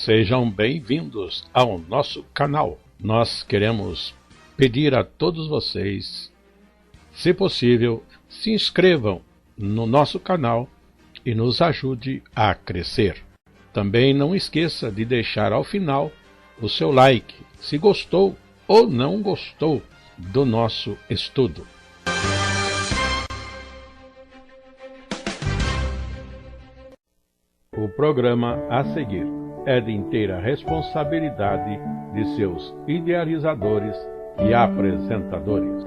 Sejam bem-vindos ao nosso canal. Nós queremos pedir a todos vocês, se possível, se inscrevam no nosso canal e nos ajude a crescer. Também não esqueça de deixar ao final o seu like, se gostou ou não gostou do nosso estudo. O programa a seguir é de inteira responsabilidade de seus idealizadores e apresentadores.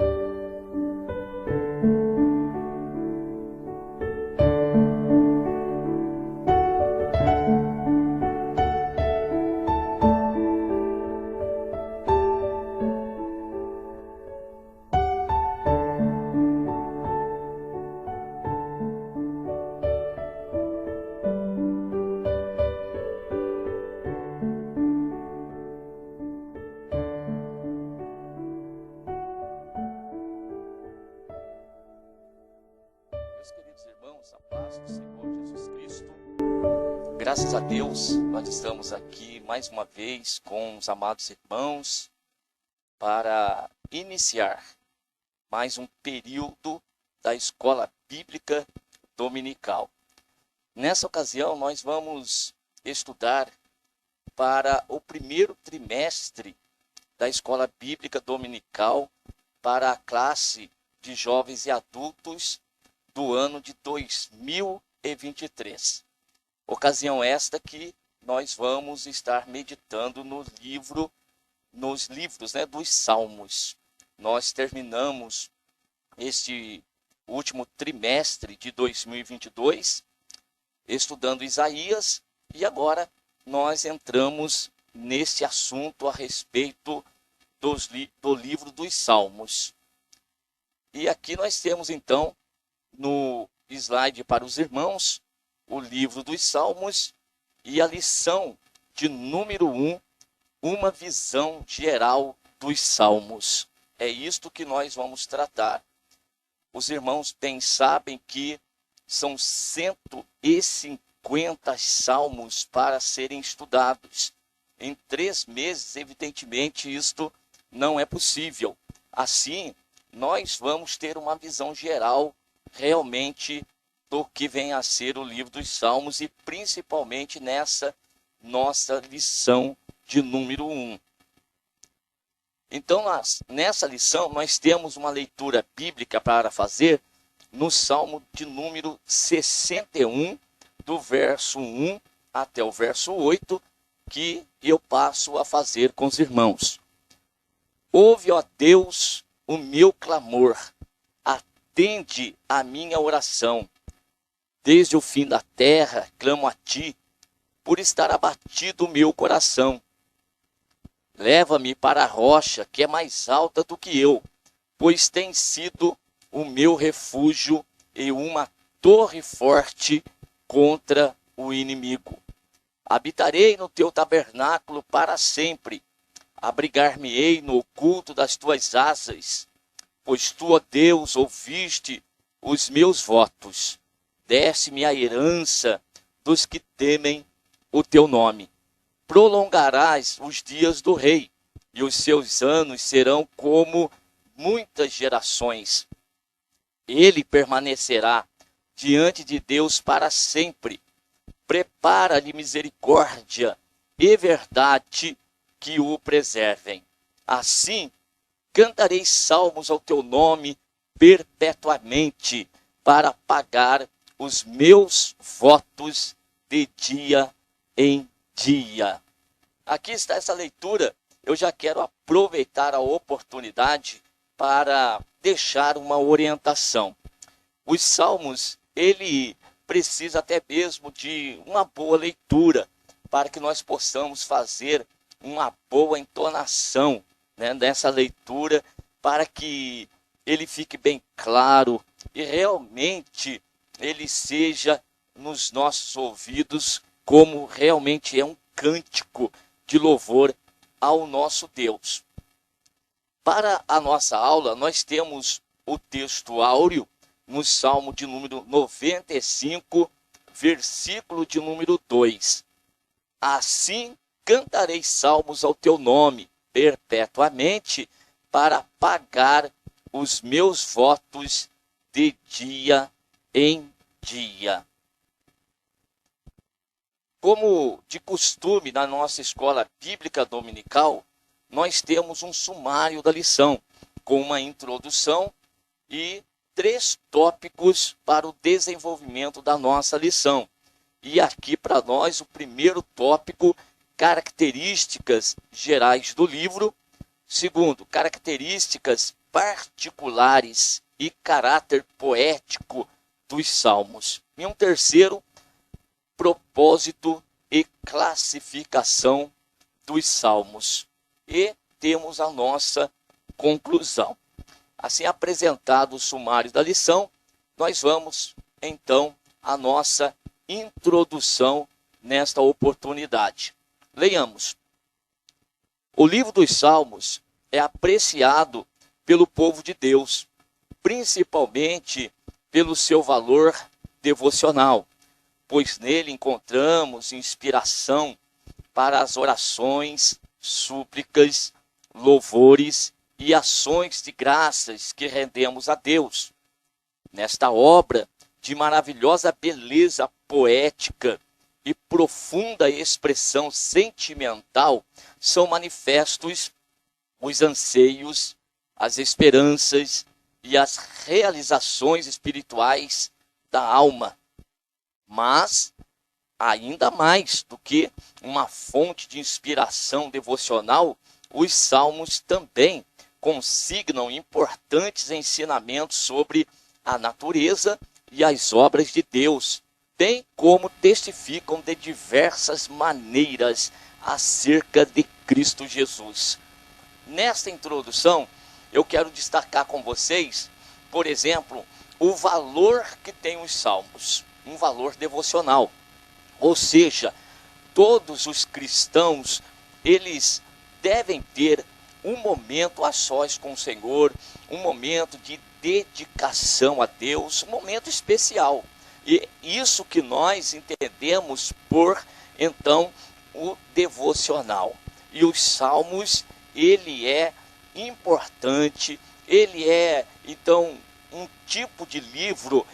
Meus queridos irmãos, a paz do Senhor Jesus Cristo. Graças a Deus, nós estamos aqui mais uma vez com os amados irmãos para iniciar mais um período da Escola Bíblica Dominical. Nessa ocasião, nós vamos estudar para o primeiro trimestre da Escola Bíblica Dominical para a classe de jovens e adultos do ano de 2023. Ocasião esta que nós vamos estar meditando nos livros dos Salmos. Nós terminamos este último trimestre de 2022 estudando Isaías e agora nós entramos nesse assunto a respeito do livro dos Salmos. E aqui nós temos então no slide para os irmãos, o livro dos Salmos e a lição de número 1, uma visão geral dos Salmos. É isto que nós vamos tratar. Os irmãos bem sabem que são 150 salmos para serem estudados. Em 3 meses, evidentemente, isto não é possível. Assim, nós vamos ter uma visão geral realmente do que vem a ser o livro dos Salmos e principalmente nessa nossa lição de número 1. Então, nessa lição, nós temos uma leitura bíblica para fazer no Salmo de número 61, do verso 1 até o verso 8, que eu passo a fazer com os irmãos. Ouve, ó Deus, o meu clamor. Atende a minha oração. Desde o fim da terra, clamo a ti, por estar abatido o meu coração. Leva-me para a rocha, que é mais alta do que eu, pois tem sido o meu refúgio e uma torre forte contra o inimigo. Habitarei no teu tabernáculo para sempre, abrigar-me-ei no oculto das tuas asas. Pois tu, ó Deus, ouviste os meus votos, deste-me a herança dos que temem o teu nome. Prolongarás os dias do rei, e os seus anos serão como muitas gerações. Ele permanecerá diante de Deus para sempre. Prepara-lhe misericórdia e verdade que o preservem. Assim, cantarei salmos ao teu nome perpetuamente, para pagar os meus votos de dia em dia. Aqui está essa leitura. Eu já quero aproveitar a oportunidade para deixar uma orientação. Os salmos, ele precisa até mesmo de uma boa leitura, para que nós possamos fazer uma boa entonação nessa leitura, para que ele fique bem claro e realmente ele seja nos nossos ouvidos como realmente é um cântico de louvor ao nosso Deus. Para a nossa aula, nós temos o texto áureo no Salmo de número 95, versículo de número 2. Assim cantarei salmos ao teu nome perpetuamente, para pagar os meus votos de dia em dia. Como de costume na nossa escola bíblica dominical, nós temos um sumário da lição, com uma introdução e 3 tópicos para o desenvolvimento da nossa lição. E aqui para nós o primeiro tópico, características gerais do livro. Segundo, características particulares e caráter poético dos salmos. E um terceiro, propósito e classificação dos salmos. E temos a nossa conclusão. Assim apresentado o sumário da lição, nós vamos então à nossa introdução nesta oportunidade. Leiamos. O livro dos Salmos é apreciado pelo povo de Deus, principalmente pelo seu valor devocional, pois nele encontramos inspiração para as orações, súplicas, louvores e ações de graças que rendemos a Deus. Nesta obra de maravilhosa beleza poética e profunda expressão sentimental, são manifestos os anseios, as esperanças e as realizações espirituais da alma. Mas, ainda mais do que uma fonte de inspiração devocional, os salmos também consignam importantes ensinamentos sobre a natureza e as obras de Deus, bem como testificam de diversas maneiras acerca de Cristo Jesus. Nesta introdução, eu quero destacar com vocês, por exemplo, o valor que tem os salmos, um valor devocional. Ou seja, todos os cristãos, eles devem ter um momento a sós com o Senhor, um momento de dedicação a Deus, um momento especial. E isso que nós entendemos por, então, o devocional. E os salmos, ele é importante, ele é, então, um tipo de livro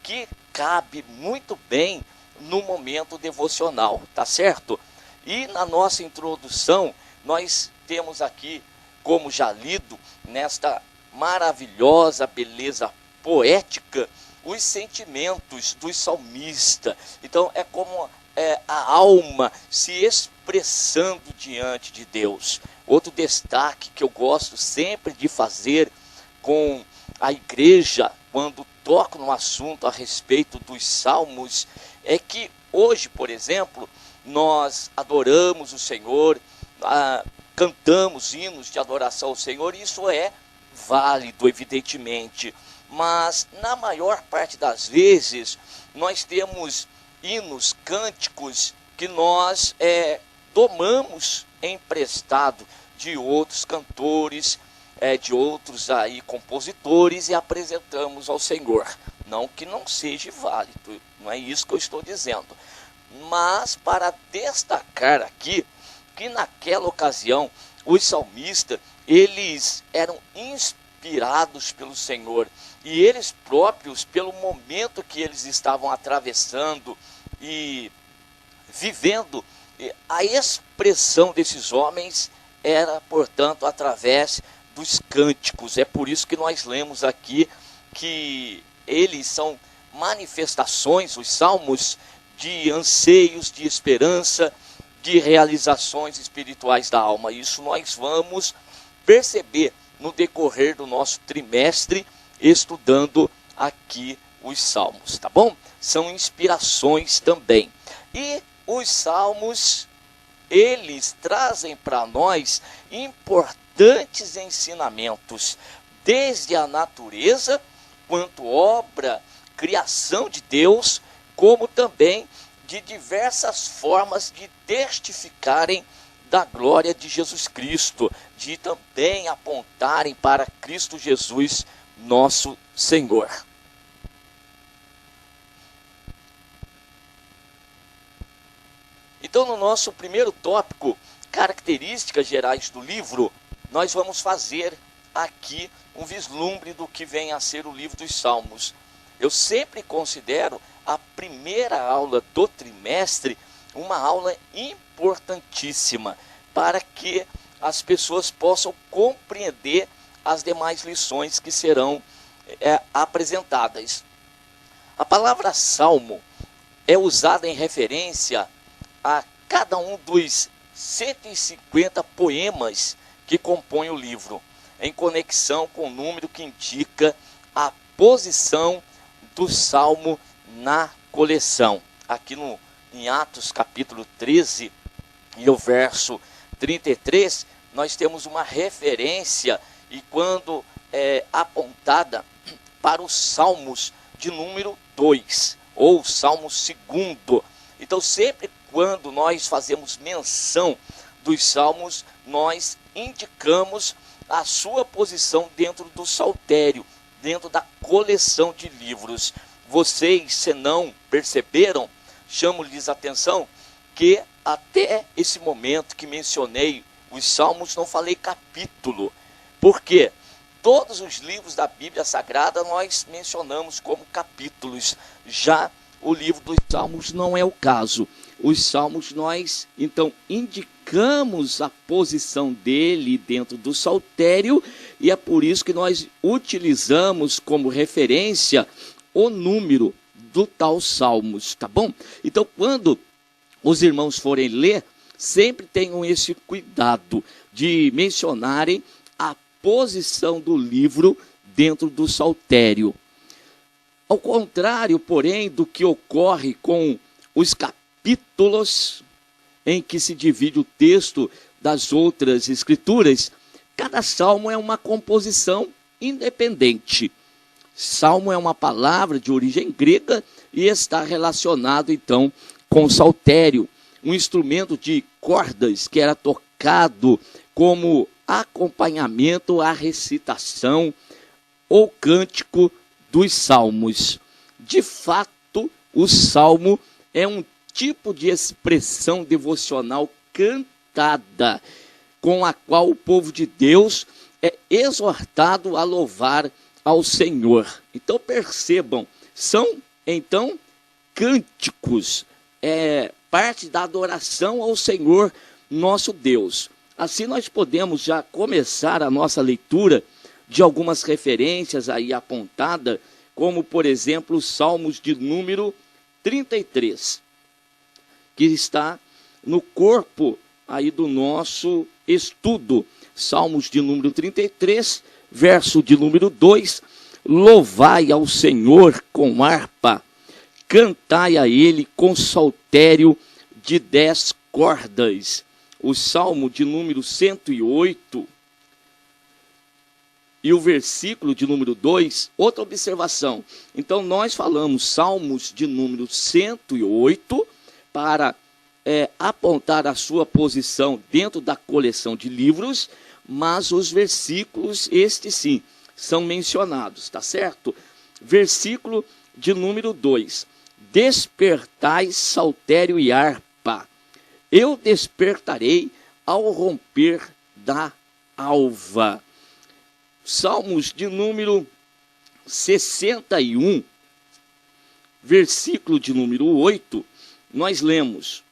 que cabe muito bem no momento devocional, tá certo? E na nossa introdução, nós temos aqui, como já lido, nesta maravilhosa beleza poética, os sentimentos do salmista. Então é como a alma se expressando diante de Deus. Outro destaque que eu gosto sempre de fazer com a igreja, quando toco no assunto a respeito dos salmos, é que hoje, por exemplo, nós adoramos o Senhor, cantamos hinos de adoração ao Senhor, e isso é válido, evidentemente. Mas, na maior parte das vezes, nós temos hinos, cânticos, que nós tomamos emprestado de outros cantores, de outros compositores, e apresentamos ao Senhor. Não que não seja válido, não é isso que eu estou dizendo. Mas para destacar aqui, que naquela ocasião, os salmistas, eles eram inspirados pelo Senhor, e eles próprios, pelo momento que eles estavam atravessando e vivendo, a expressão desses homens era, portanto, através dos cânticos. É por isso que nós lemos aqui que eles são manifestações, os salmos, de anseios, de esperança, de realizações espirituais da alma. Isso nós vamos perceber no decorrer do nosso trimestre, estudando aqui os salmos, tá bom? São inspirações também. E os salmos, eles trazem para nós importantes ensinamentos, desde a natureza, quanto obra, criação de Deus, como também de diversas formas de testificarem da glória de Jesus Cristo, de também apontarem para Cristo Jesus, nosso Senhor. Então, no nosso primeiro tópico, características gerais do livro, nós vamos fazer aqui um vislumbre do que vem a ser o livro dos Salmos. Eu sempre considero a primeira aula do trimestre uma aula importantíssima para que as pessoas possam compreender as demais lições que serão apresentadas. A palavra salmo é usada em referência a cada um dos 150 poemas que compõem o livro, em conexão com o número que indica a posição do salmo na coleção. Aqui em Atos capítulo 13 e o verso 33, nós temos uma referência, e quando é apontada para os Salmos de número 2, ou Salmo 2. Então, sempre quando nós fazemos menção dos Salmos, nós indicamos a sua posição dentro do saltério, dentro da coleção de livros. Vocês, se não perceberam, chamo-lhes a atenção que até esse momento que mencionei os Salmos, não falei capítulo. Por quê? Todos os livros da Bíblia Sagrada nós mencionamos como capítulos. Já o livro dos Salmos não é o caso. Os Salmos nós, então, indicamos a posição dele dentro do saltério, e é por isso que nós utilizamos como referência o número do tal Salmos, tá bom? Então, quando os irmãos forem ler, sempre tenham esse cuidado de mencionarem a posição do livro dentro do saltério. Ao contrário, porém, do que ocorre com os capítulos em que se divide o texto das outras escrituras, cada salmo é uma composição independente. Salmo é uma palavra de origem grega e está relacionado, então, com o saltério, um instrumento de cordas que era tocado como acompanhamento à recitação ou cântico dos salmos. De fato, o salmo é um tipo de expressão devocional cantada, com a qual o povo de Deus é exortado a louvar ao Senhor. Então percebam, são então cânticos, parte da adoração ao Senhor nosso Deus. Assim nós podemos já começar a nossa leitura de algumas referências aí apontadas, como por exemplo os Salmos de número 33, que está no corpo aí do nosso estudo. Salmos de número 33, verso de número 2, louvai ao Senhor com harpa, cantai a ele com saltério de 10 cordas. O Salmo de número 108 e o versículo de número 2, outra observação. Então nós falamos Salmos de número 108 para apontar a sua posição dentro da coleção de livros, mas os versículos, estes sim, são mencionados, tá certo? Versículo de número 2, despertai saltério e harpa, eu despertarei ao romper da alva. Salmos de número 61, versículo de número 8, nós lemos: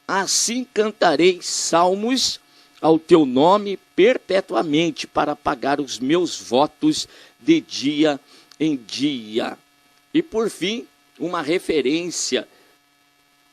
assim cantarei salmos ao teu nome perpetuamente, para pagar os meus votos de dia em dia. E por fim, uma referência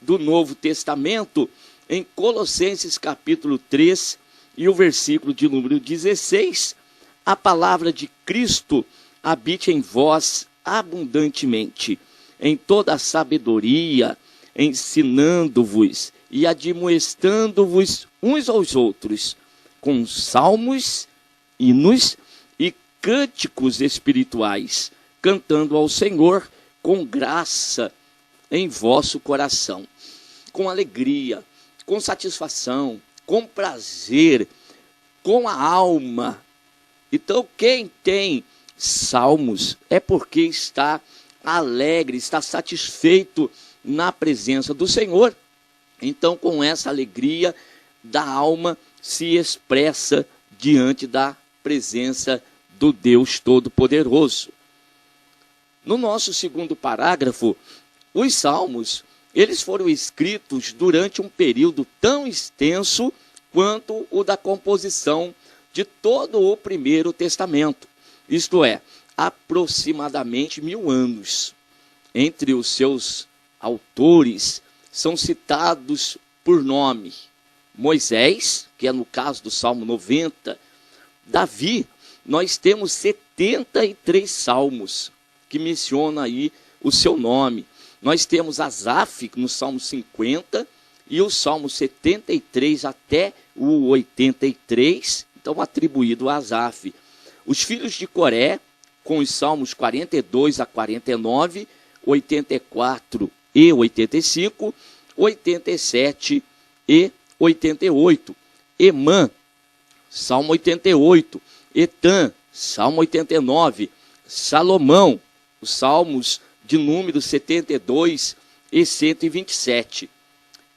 do Novo Testamento em Colossenses capítulo 3 e o versículo de número 16, a palavra de Cristo habite em vós abundantemente, em toda a sabedoria, ensinando-vos e admoestando-vos uns aos outros, com salmos, hinos e cânticos espirituais, cantando ao Senhor com graça em vosso coração, com alegria, com satisfação, com prazer, com a alma. Então, quem tem salmos é porque está alegre, está satisfeito na presença do Senhor, Então, com essa alegria da alma, se expressa diante da presença do Deus Todo-Poderoso. No nosso segundo parágrafo, os salmos, eles foram escritos durante um período tão extenso quanto o da composição de todo o Primeiro Testamento, isto é, aproximadamente 1000 anos. Entre os seus autores são citados por nome Moisés, que é no caso do Salmo 90, Davi. Nós temos 73 salmos que mencionam aí o seu nome. Nós temos Asaf no Salmo 50 e o Salmo 73 até o 83, então atribuído a Asaf. Os filhos de Coré, com os Salmos 42 a 49, 84 e 85, 87 e 88. Emã, Salmo 88. Etã, Salmo 89. Salomão, os Salmos de número 72 e 127.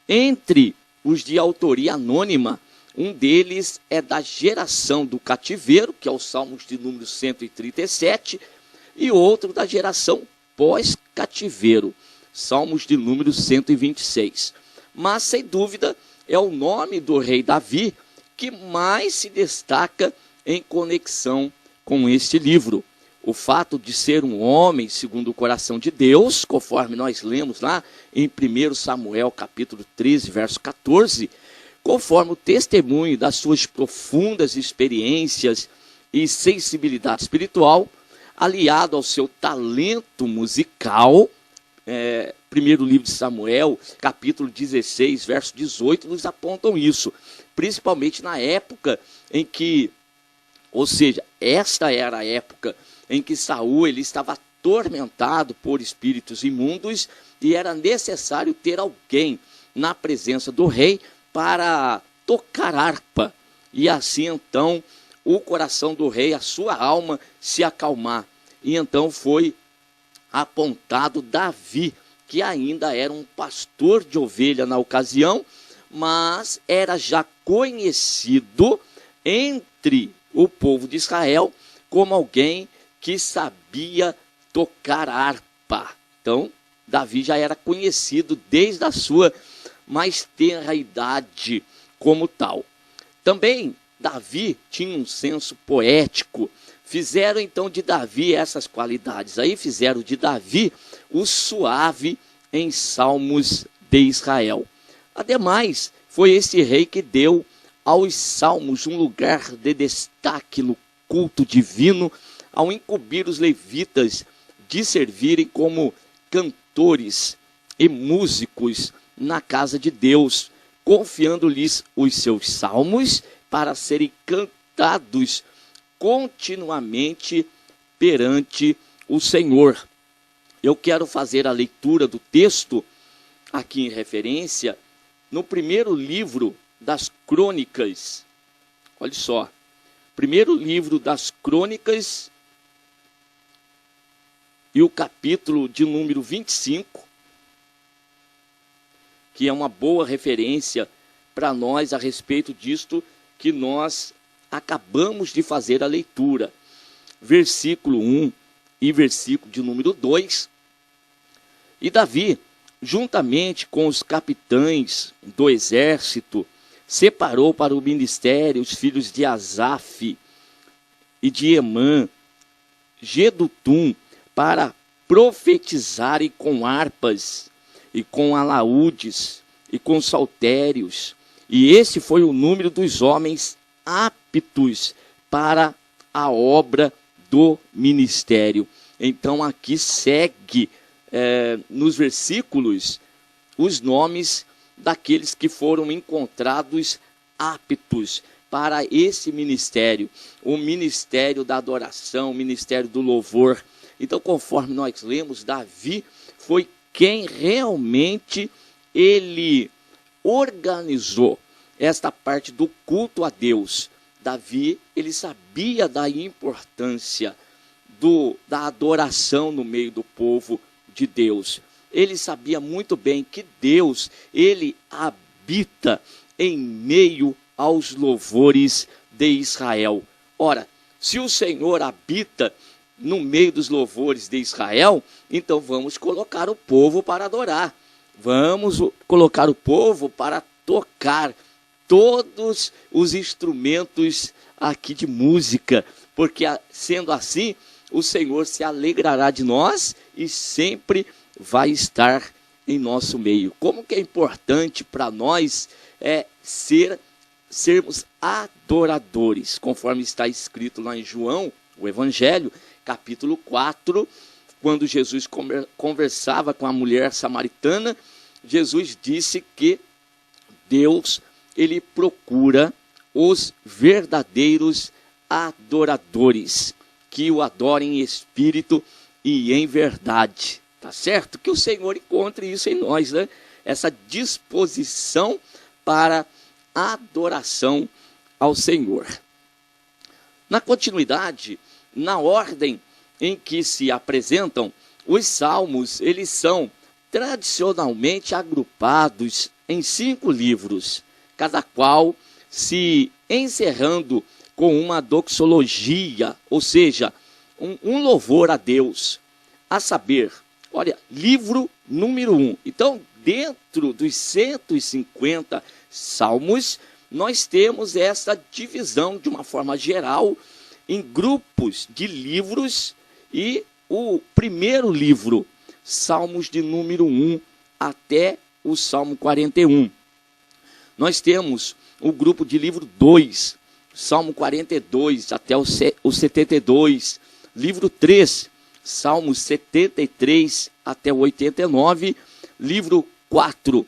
Entre os de autoria anônima, um deles é da geração do cativeiro, que é o Salmos de número 137, e outro da geração pós-cativeiro, Salmos de número 126. Mas, sem dúvida, é o nome do rei Davi que mais se destaca em conexão com este livro. O fato de ser um homem segundo o coração de Deus, conforme nós lemos lá em 1 Samuel capítulo 13, verso 14, conforme o testemunho das suas profundas experiências e sensibilidade espiritual, aliado ao seu talento musical. Primeiro livro de Samuel, capítulo 16, verso 18, nos apontam isso. Principalmente na época em que, ou seja, esta era a época em que Saul ele estava atormentado por espíritos imundos e era necessário ter alguém na presença do rei para tocar harpa. E assim então o coração do rei, a sua alma se acalmar. E então foi apontado Davi, que ainda era um pastor de ovelha na ocasião, mas era já conhecido entre o povo de Israel como alguém que sabia tocar harpa. Então, Davi já era conhecido desde a sua mais tenra idade como tal. Também Davi tinha um senso poético. Fizeram então de Davi essas qualidades. Aí fizeram de Davi o suave em salmos de Israel. Ademais, foi esse rei que deu aos salmos um lugar de destaque no culto divino, ao incumbir os levitas de servirem como cantores e músicos na casa de Deus, confiando-lhes os seus salmos para serem cantados continuamente perante o Senhor. Eu quero fazer a leitura do texto aqui em referência no primeiro livro das Crônicas. Olha só, primeiro livro das Crônicas e o capítulo de número 25, que é uma boa referência para nós a respeito disto que nós acabamos de fazer a leitura. Versículo 1 e versículo de número 2. E Davi, juntamente com os capitães do exército, separou para o ministério os filhos de Asaf e de Emã, Gedutum, para profetizarem com harpas e com alaúdes e com saltérios. E esse foi o número dos homens aptos para a obra do ministério. Então aqui segue nos versículos os nomes daqueles que foram encontrados aptos para esse ministério, o ministério da adoração, o ministério do louvor. Então, conforme nós lemos, Davi foi quem realmente ele organizou esta parte do culto a Deus. Davi, ele sabia da importância da adoração no meio do povo de Deus. ele sabia muito bem que Deus, ele habita em meio aos louvores de Israel. Ora, se o Senhor habita no meio dos louvores de Israel, então vamos colocar o povo para adorar. Vamos colocar o povo para tocar todos os instrumentos aqui de música, porque sendo assim, o Senhor se alegrará de nós e sempre vai estar em nosso meio. Como que é importante para nós sermos adoradores, conforme está escrito lá em João, o Evangelho, capítulo 4, quando Jesus conversava com a mulher samaritana, Jesus disse que Deus, ele procura os verdadeiros adoradores, que o adorem em espírito e em verdade. Tá certo? Que o Senhor encontre isso em nós, né? Essa disposição para adoração ao Senhor. Na continuidade, na ordem em que se apresentam, os salmos, eles são tradicionalmente agrupados em 5 livros, cada qual se encerrando com uma doxologia, ou seja, um louvor a Deus, a saber, olha, livro número 1. Então, dentro dos 150 salmos, nós temos essa divisão de uma forma geral em grupos de livros, e o primeiro livro, Salmos de número 1 até o Salmo 41. Nós temos o grupo de livro 2, Salmo 42 até o 72, livro 3, Salmos 73 até o 89, livro 4,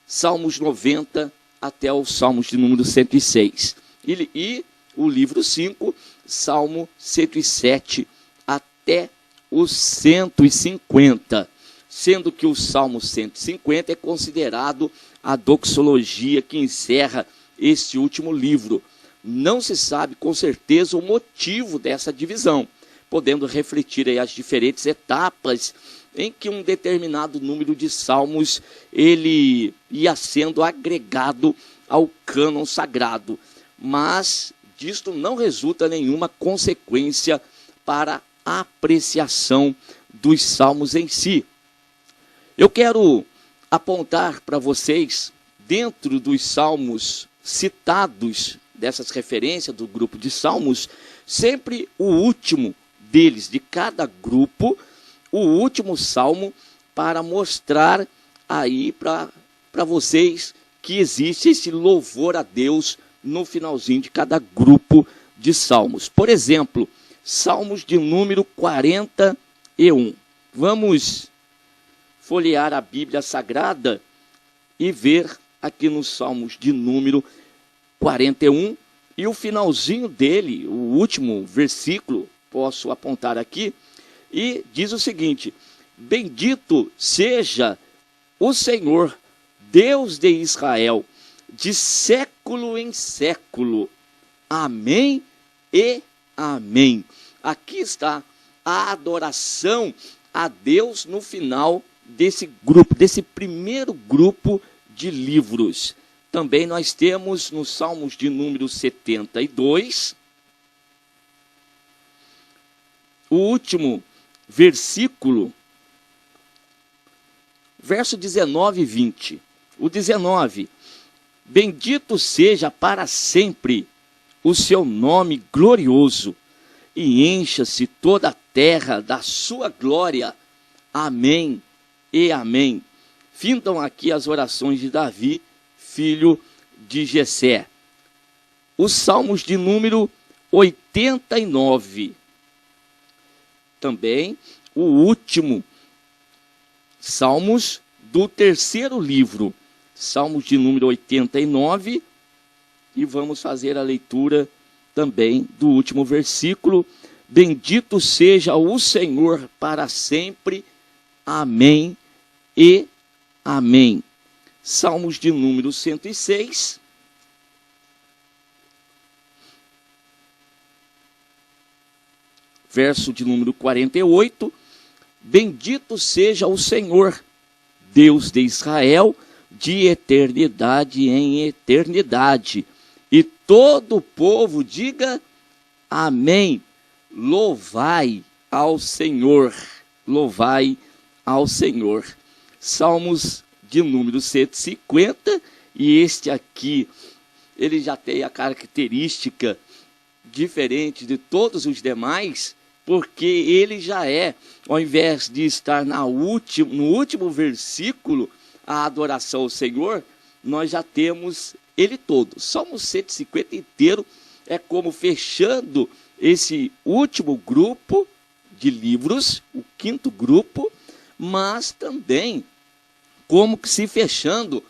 Salmos 90 até os Salmos de número 106. E o livro 5, Salmo 107 até os 150, sendo que o Salmo 150 é considerado a doxologia que encerra este último livro. Não se sabe com certeza o motivo dessa divisão, podendo refletir aí as diferentes etapas em que um determinado número de salmos ele ia sendo agregado ao cânon sagrado, mas disto não resulta nenhuma consequência para a apreciação dos salmos em si. Eu quero apontar para vocês, dentro dos salmos citados, dessas referências do grupo de salmos, sempre o último deles, de cada grupo, o último salmo, para mostrar aí para vocês que existe esse louvor a Deus no finalzinho de cada grupo de salmos. Por exemplo, Salmos de número 41. Vamos folhear a Bíblia Sagrada e ver aqui nos Salmos de número 41, e o finalzinho dele, o último versículo, posso apontar aqui, e diz o seguinte: bendito seja o Senhor, Deus de Israel, de século em século. Amém e amém. Aqui está a adoração a Deus no final desse grupo, desse primeiro grupo de livros. Também nós temos nos Salmos de número 72, o último versículo, verso 19 e 20. O 19: bendito seja para sempre o seu nome glorioso, e encha-se toda a terra da sua glória. Amém e amém. Findam aqui as orações de Davi, filho de Jessé. Os Salmos de número 89. Também o último Salmos do terceiro livro, Salmos de número 89, e vamos fazer a leitura também do último versículo: bendito seja o Senhor para sempre. Amém e amém. Salmos de número 106. Verso de número 48. Bendito seja o Senhor, Deus de Israel, de eternidade em eternidade. E todo o povo diga amém. Louvai ao Senhor, louvai ao Senhor. Salmos de número 150, e este aqui, ele já tem a característica diferente de todos os demais, porque ele já é, ao invés de estar no último versículo, a adoração ao Senhor, nós já temos ele todo. Salmo 150 inteiro é como fechando esse último grupo de livros, o quinto grupo, mas também como que se fechando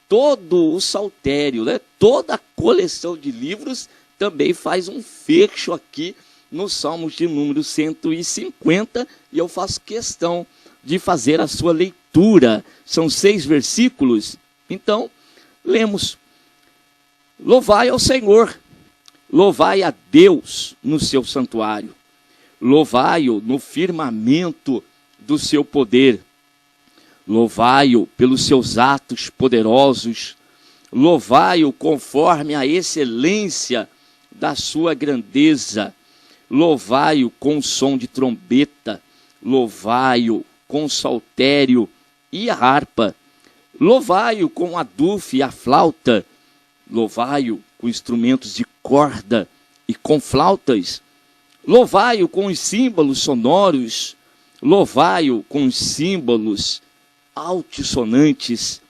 todo o saltério, né? Toda a coleção de livros também faz um fecho aqui no Salmos de número 150, e eu faço questão de fazer a sua leitura. São 6 versículos, então lemos. Louvai ao Senhor, louvai a Deus no seu santuário, louvai-o no firmamento do seu poder, louvai-o pelos seus atos poderosos, louvai-o conforme a excelência da sua grandeza, louvai-o com som de trombeta, louvai-o com saltério e a harpa, louvai-o com a dufe e a flauta, louvai-o com instrumentos de corda e com flautas, louvai-o com os símbolos sonoros, louvai-o com os símbolos altissonantes.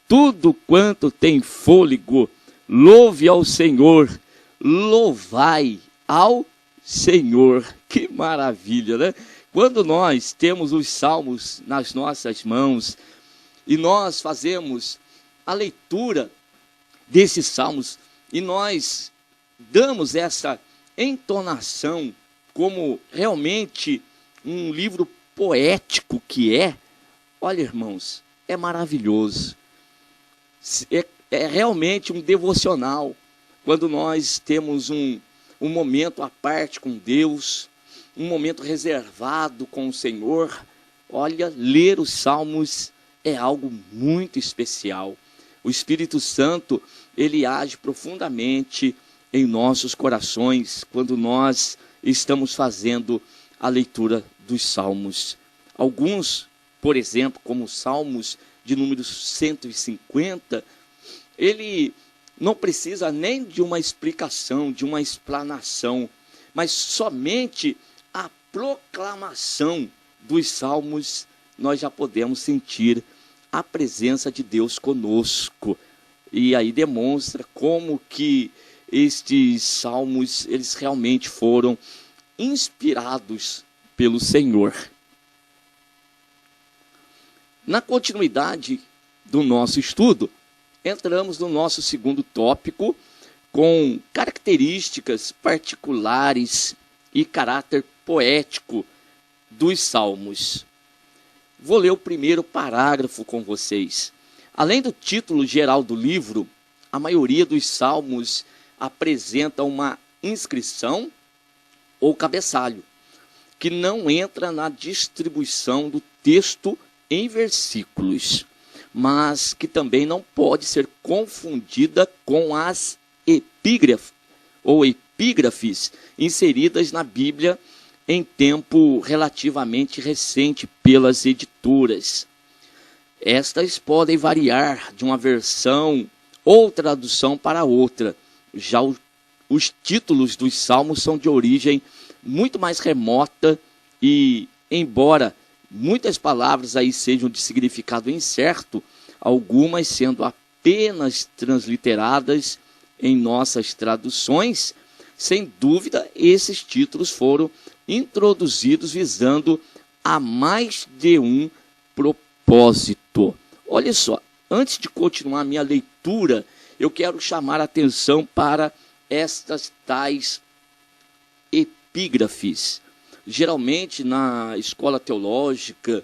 Tudo quanto tem fôlego, louve ao Senhor, louvai ao Senhor. Que maravilha, né? Quando nós temos os salmos nas nossas mãos e nós fazemos a leitura desses salmos e nós damos essa entonação como realmente um livro poético que é, olha, irmãos, é maravilhoso. É realmente um devocional, quando nós temos um momento à parte com Deus, um momento reservado com o Senhor. Olha, ler os salmos é algo muito especial. O Espírito Santo, ele age profundamente em nossos corações quando nós estamos fazendo a leitura dos salmos. Alguns, por exemplo, como Salmos de número 150, ele não precisa nem de uma explicação, de uma explanação, mas somente a proclamação dos salmos nós já podemos sentir a presença de Deus conosco. E aí demonstra como que estes salmos, eles realmente foram inspirados pelo Senhor. Na continuidade do nosso estudo, entramos no nosso segundo tópico, com características particulares e caráter poético dos salmos. Vou ler o primeiro parágrafo com vocês. Além do título geral do livro, a maioria dos salmos apresenta uma inscrição ou cabeçalho, que não entra na distribuição do texto em versículos, mas que também não pode ser confundida com as epígrafes inseridas na Bíblia em tempo relativamente recente pelas editoras. Estas podem variar de uma versão ou tradução para outra. Já os títulos dos salmos são de origem muito mais remota e, embora muitas palavras aí sejam de significado incerto, algumas sendo apenas transliteradas em nossas traduções, sem dúvida esses títulos foram introduzidos visando a mais de um propósito. Olha só, antes de continuar a minha leitura, eu quero chamar a atenção para estas tais epígrafes. Geralmente na escola teológica,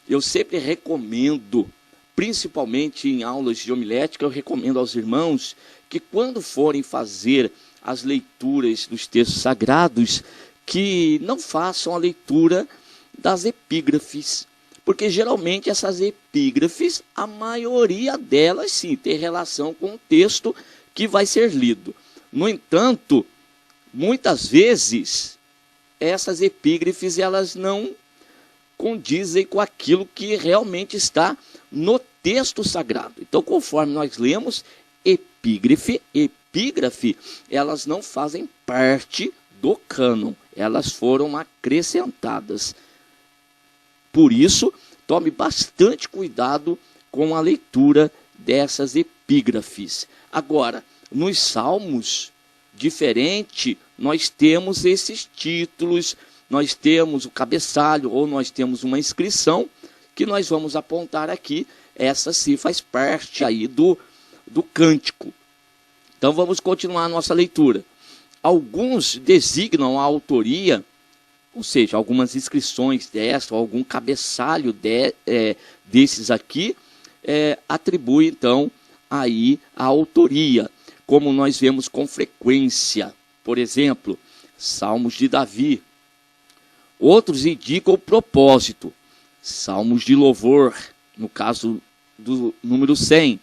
eu sempre recomendo, principalmente em aulas de homilética, eu recomendo aos irmãos que quando forem fazer as leituras dos textos sagrados, que não façam a leitura das epígrafes, porque geralmente essas epígrafes, a maioria delas sim tem relação com o texto que vai ser lido. No entanto, muitas vezes essas epígrafes elas não condizem com aquilo que realmente está no texto sagrado. Então, conforme nós lemos, epígrafe, elas não fazem parte do cânon, elas foram acrescentadas. Por isso, tome bastante cuidado com a leitura dessas epígrafes. Agora, nos salmos, diferente, nós temos esses títulos, nós temos o cabeçalho, ou nós temos uma inscrição, que nós vamos apontar aqui. Essa sim faz parte aí do cântico. Então vamos continuar a nossa leitura. Alguns designam a autoria, ou seja, algumas inscrições dessa, ou algum cabeçalho desses aqui, atribui então aí a autoria, como nós vemos com frequência. Por exemplo, Salmos de Davi. Outros indicam o propósito. Salmos de louvor, no caso do número 100.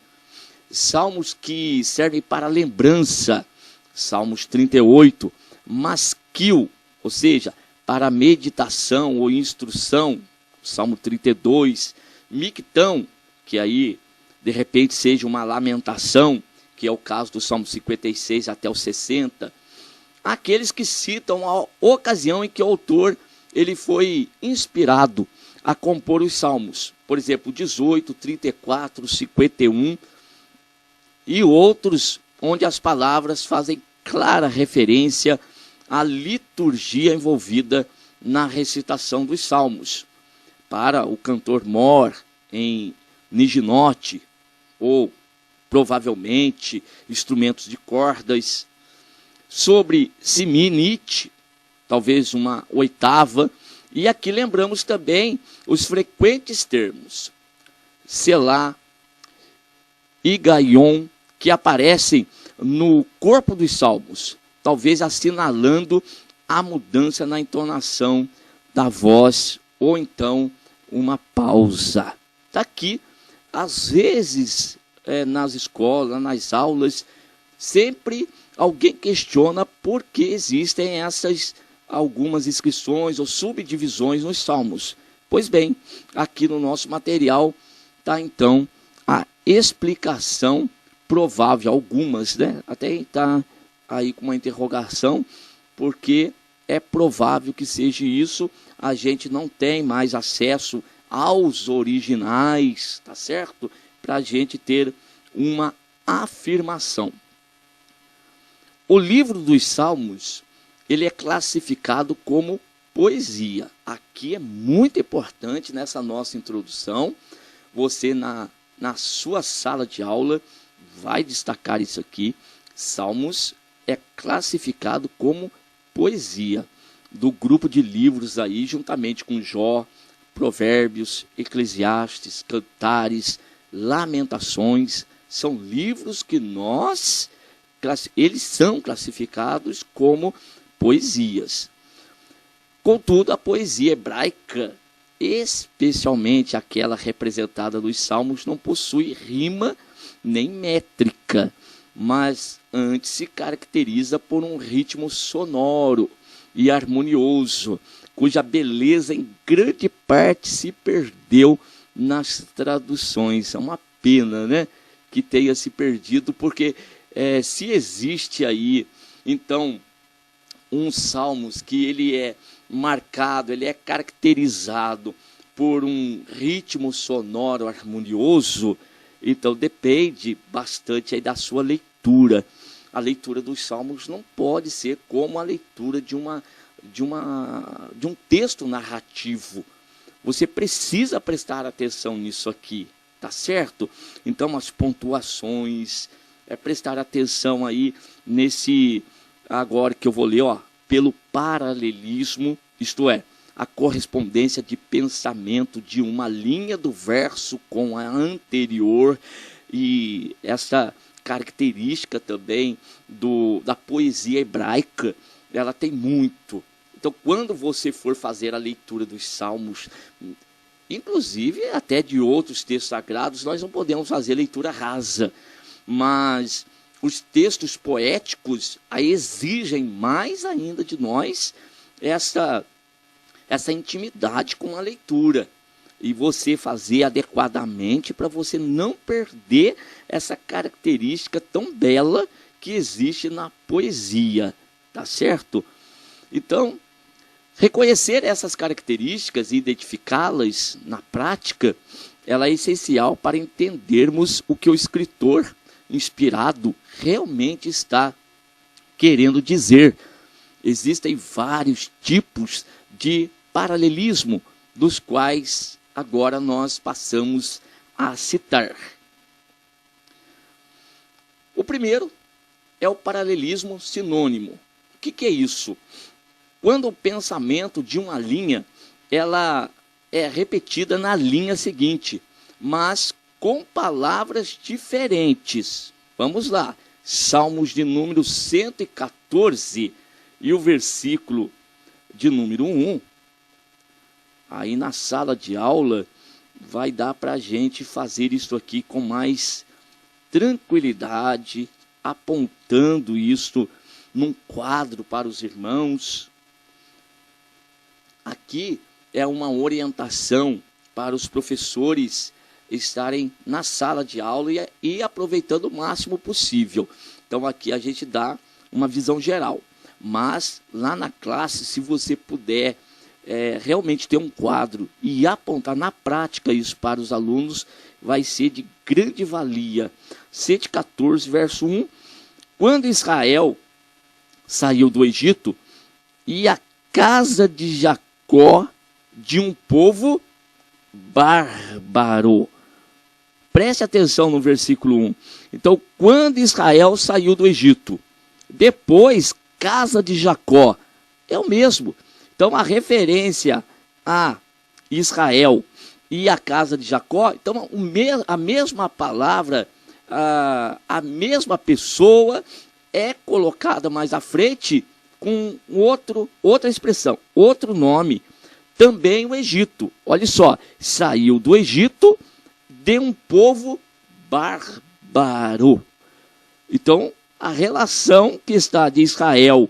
Salmos que servem para lembrança, Salmos 38. Masquil, ou seja, para meditação ou instrução, Salmo 32. Mictão, que aí de repente seja uma lamentação, que é o caso do Salmo 56 até o 60. Aqueles que citam a ocasião em que o autor ele foi inspirado a compor os salmos. Por exemplo, 18, 34, 51 e outros onde as palavras fazem clara referência à liturgia envolvida na recitação dos salmos. Para o cantor mor em niginote, ou provavelmente instrumentos de cordas. Sobre siminite, talvez uma oitava. E aqui lembramos também os frequentes termos selá e gaion, que aparecem no corpo dos salmos, talvez assinalando a mudança na entonação da voz, ou então uma pausa. Está aqui, às vezes, nas escolas, nas aulas, sempre alguém questiona por que existem essas algumas inscrições ou subdivisões nos salmos. Pois bem, aqui no nosso material está então a explicação provável, algumas, né? Até está aí com uma interrogação, porque é provável que seja isso. A gente não tem mais acesso aos originais, tá certo? Para a gente ter uma afirmação. O livro dos Salmos, ele é classificado como poesia. Aqui é muito importante nessa nossa introdução. Você na sua sala de aula vai destacar isso aqui. Salmos é classificado como poesia, do grupo de livros aí, juntamente com Jó, Provérbios, Eclesiastes, Cantares, Lamentações. São livros que eles são classificados como poesias. Contudo, a poesia hebraica, especialmente aquela representada nos Salmos, não possui rima nem métrica, mas antes se caracteriza por um ritmo sonoro e harmonioso, cuja beleza em grande parte se perdeu nas traduções. É uma pena, né, que tenha se perdido, porque se existe aí, então, um Salmos que ele é marcado, ele é caracterizado por um ritmo sonoro harmonioso, então depende bastante aí da sua leitura. A leitura dos Salmos não pode ser como a leitura de um texto narrativo. Você precisa prestar atenção nisso aqui, tá certo? Então as pontuações, prestar atenção aí nesse, agora que eu vou ler, pelo paralelismo, isto é, a correspondência de pensamento de uma linha do verso com a anterior, e essa característica também da poesia hebraica, ela tem muito Então, quando você for fazer a leitura dos salmos, inclusive até de outros textos sagrados, nós não podemos fazer leitura rasa, mas os textos poéticos exigem mais ainda de nós essa intimidade com a leitura. E você fazer adequadamente para você não perder essa característica tão bela que existe na poesia, tá certo? Então, reconhecer essas características e identificá-las na prática, ela é essencial para entendermos o que o escritor inspirado realmente está querendo dizer. Existem vários tipos de paralelismo, dos quais agora nós passamos a citar. O primeiro é o paralelismo sinônimo. O que é isso? Quando o pensamento de uma linha, ela é repetida na linha seguinte, mas com palavras diferentes. Vamos lá, Salmos de número 114 e o versículo de número 1. Aí na sala de aula vai dar para a gente fazer isso aqui com mais tranquilidade, apontando isso num quadro para os irmãos. Aqui é uma orientação para os professores estarem na sala de aula e aproveitando o máximo possível. Então aqui a gente dá uma visão geral. Mas lá na classe, se você puder realmente ter um quadro e apontar na prática isso para os alunos, vai ser de grande valia. 114, verso 1. Quando Israel saiu do Egito, e a casa de Jacó de um povo bárbaro. Preste atenção no versículo 1. Então, quando Israel saiu do Egito, depois, casa de Jacó, é o mesmo. Então, a referência a Israel e a casa de Jacó, então, a mesma palavra, a mesma pessoa é colocada mais à frente com outra expressão, outro nome. Também o Egito. Olha só, saiu do Egito de um povo bárbaro. Então, a relação que está de Israel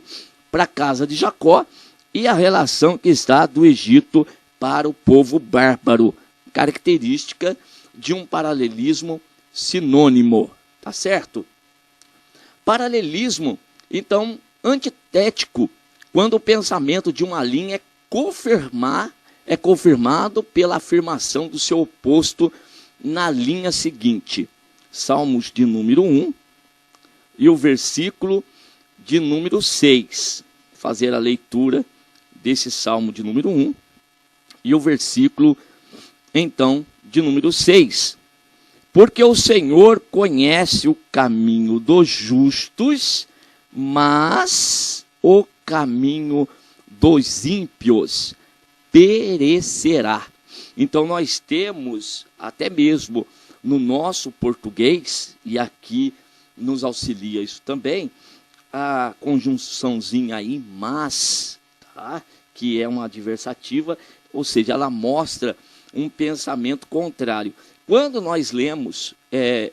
para a casa de Jacó e a relação que está do Egito para o povo bárbaro. Característica de um paralelismo sinônimo. Tá certo? Paralelismo, então, antitético, quando o pensamento de uma linha é confirmado pela afirmação do seu oposto na linha seguinte. Salmos de número 1 e o versículo de número 6. Fazer a leitura desse salmo de número 1 e o versículo, então, de número 6. Porque o Senhor conhece o caminho dos justos, mas o caminho dos ímpios perecerá. Então nós temos, até mesmo no nosso português, e aqui nos auxilia isso também, a conjunçãozinha aí, mas, tá? Que é uma adversativa, ou seja, ela mostra um pensamento contrário. Quando nós lemos,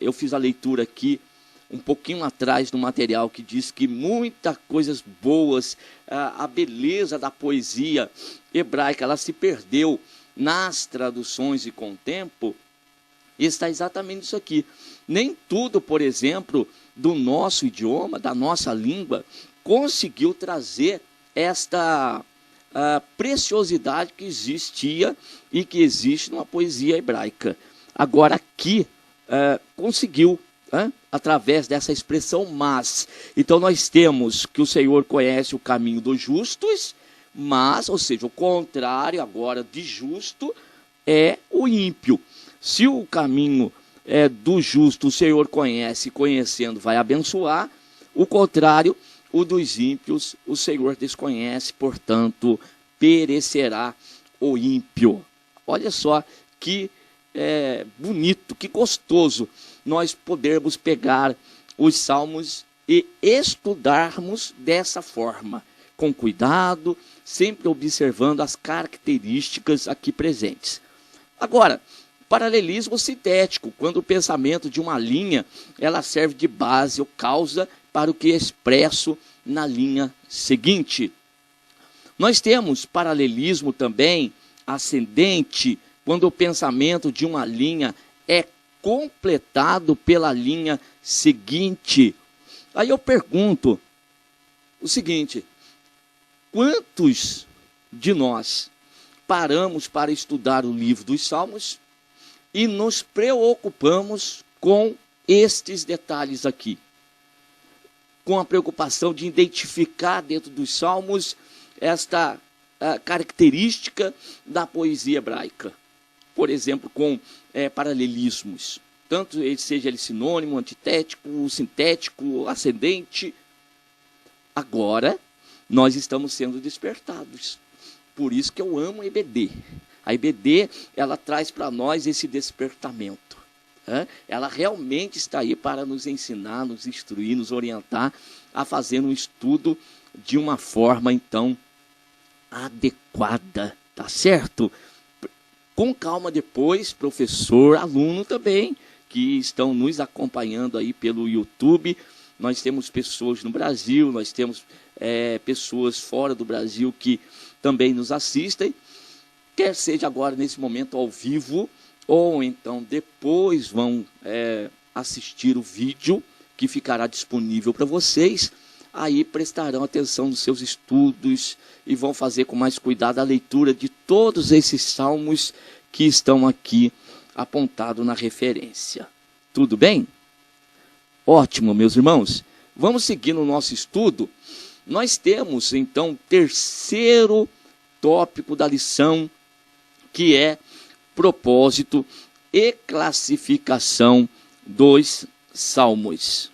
eu fiz a leitura aqui, um pouquinho atrás do material que diz que muitas coisas boas, a beleza da poesia hebraica, ela se perdeu nas traduções e com o tempo, está exatamente isso aqui. Nem tudo, por exemplo, do nosso idioma, da nossa língua, conseguiu trazer esta preciosidade que existia e que existe numa poesia hebraica. Agora aqui conseguiu, através dessa expressão mas. Então nós temos que o Senhor conhece o caminho dos justos, mas, ou seja, o contrário agora de justo é o ímpio. Se o caminho do justo o Senhor conhece, conhecendo vai abençoar, o contrário, o dos ímpios, o Senhor desconhece, portanto, perecerá o ímpio. Olha só que bonito, que gostoso nós podermos pegar os salmos e estudarmos dessa forma. com cuidado, sempre observando as características aqui presentes. Agora, paralelismo sintético, quando o pensamento de uma linha ela serve de base ou causa para o que é expresso na linha seguinte. Nós temos paralelismo também ascendente, quando o pensamento de uma linha é completado pela linha seguinte. Aí eu pergunto o seguinte: quantos de nós paramos para estudar o livro dos Salmos e nos preocupamos com estes detalhes aqui? Com a preocupação de identificar dentro dos Salmos esta característica da poesia hebraica. Por exemplo, com paralelismos. Tanto seja ele sinônimo, antitético, sintético, ascendente. Agora, nós estamos sendo despertados. Por isso que eu amo a EBD. A EBD, ela traz para nós esse despertamento. Ela realmente está aí para nos ensinar, nos instruir, nos orientar a fazer um estudo de uma forma, então, adequada. Tá certo? Com calma depois, professor, aluno também, que estão nos acompanhando aí pelo YouTube. Nós temos pessoas no Brasil, nós temos pessoas fora do Brasil que também nos assistem, quer seja agora nesse momento ao vivo, ou então depois vão assistir o vídeo que ficará disponível para vocês. Aí prestarão atenção nos seus estudos e vão fazer com mais cuidado a leitura de todos esses salmos que estão aqui apontados na referência. Tudo bem? Ótimo, meus irmãos. Vamos seguir no nosso estudo. Nós temos, então, o terceiro tópico da lição, que é propósito e classificação dos salmos.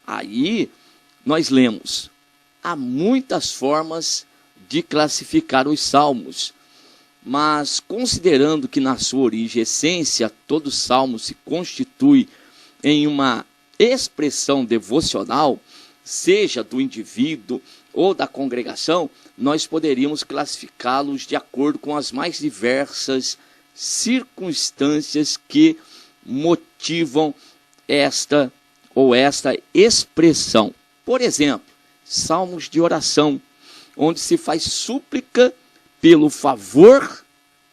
Aí, nós lemos: há muitas formas de classificar os salmos, mas considerando que na sua origem e essência todo salmo se constitui em uma expressão devocional, seja do indivíduo ou da congregação, nós poderíamos classificá-los de acordo com as mais diversas circunstâncias que motivam esta expressão. Por exemplo, salmos de oração, onde se faz súplica pelo favor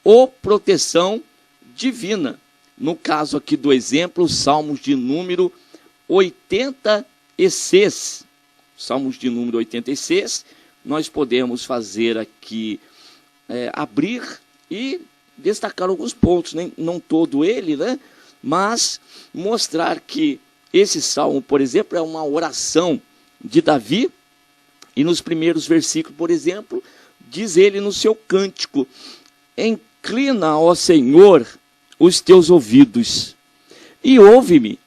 ou proteção divina. No caso aqui do exemplo, salmos de número 86. Salmos de número 86, nós podemos fazer aqui, abrir e destacar alguns pontos, né? Não todo ele, né? Mas mostrar que esse salmo, por exemplo, é uma oração de Davi, e nos primeiros versículos, por exemplo, diz ele no seu cântico: inclina, ó Senhor, os teus ouvidos e ouve-me,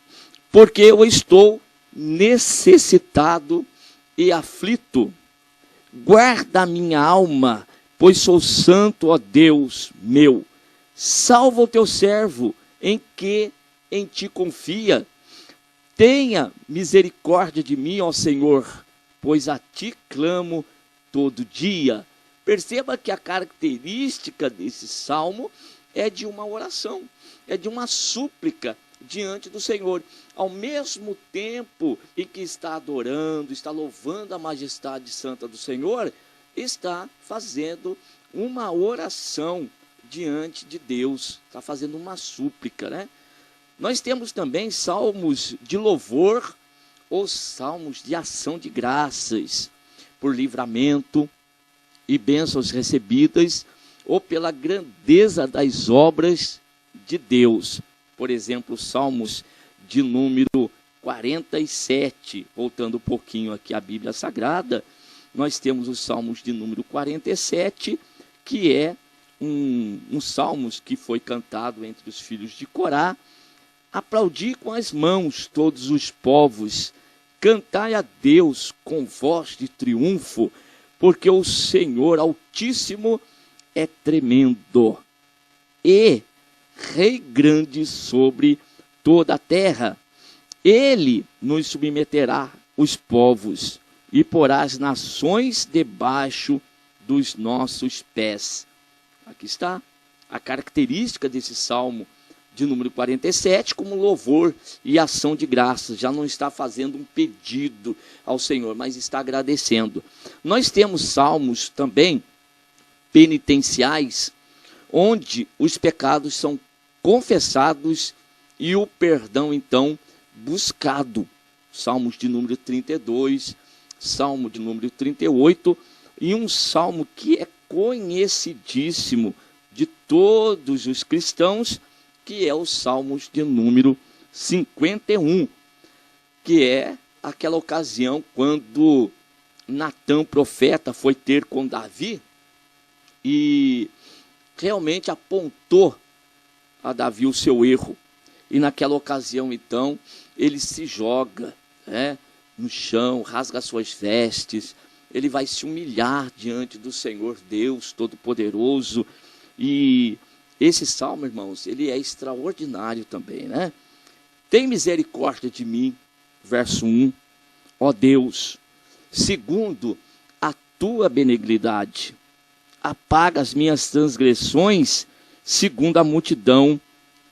porque eu estou necessitado e aflito. Guarda a minha alma, pois sou santo, ó Deus meu. Salva o teu servo, em ti confia. Tenha misericórdia de mim, ó Senhor, pois a ti clamo todo dia. Perceba que a característica desse salmo é de uma oração, é de uma súplica diante do Senhor. Ao mesmo tempo em que está adorando, está louvando a majestade santa do Senhor, está fazendo uma oração diante de Deus, está fazendo uma súplica, né? Nós temos também salmos de louvor ou salmos de ação de graças, por livramento e bênçãos recebidas, ou pela grandeza das obras de Deus. Por exemplo, salmos de número 47, voltando um pouquinho aqui à Bíblia Sagrada, nós temos os salmos de número 47, que é um salmos que foi cantado entre os filhos de Corá. Aplaudi com as mãos todos os povos, cantai a Deus com voz de triunfo, porque o Senhor Altíssimo é tremendo e Rei grande sobre toda a terra. Ele nos submeterá os povos, e porá as nações debaixo dos nossos pés. Aqui está a característica desse salmo de número 47, como louvor e ação de graças. Já não está fazendo um pedido ao Senhor, mas está agradecendo. Nós temos salmos também penitenciais, onde os pecados são confessados e o perdão, então, buscado. Salmos de número 32, salmo de número 38, e um salmo que é conhecidíssimo de todos os cristãos, que é o Salmos de número 51, que é aquela ocasião quando Natã, profeta, foi ter com Davi e realmente apontou a Davi o seu erro. E naquela ocasião, então, ele se joga, no chão, rasga suas vestes, ele vai se humilhar diante do Senhor Deus Todo-Poderoso. E esse salmo, irmãos, ele é extraordinário também, né? Tem misericórdia de mim, verso 1, ó Deus, segundo a tua benignidade, apaga as minhas transgressões, segundo a multidão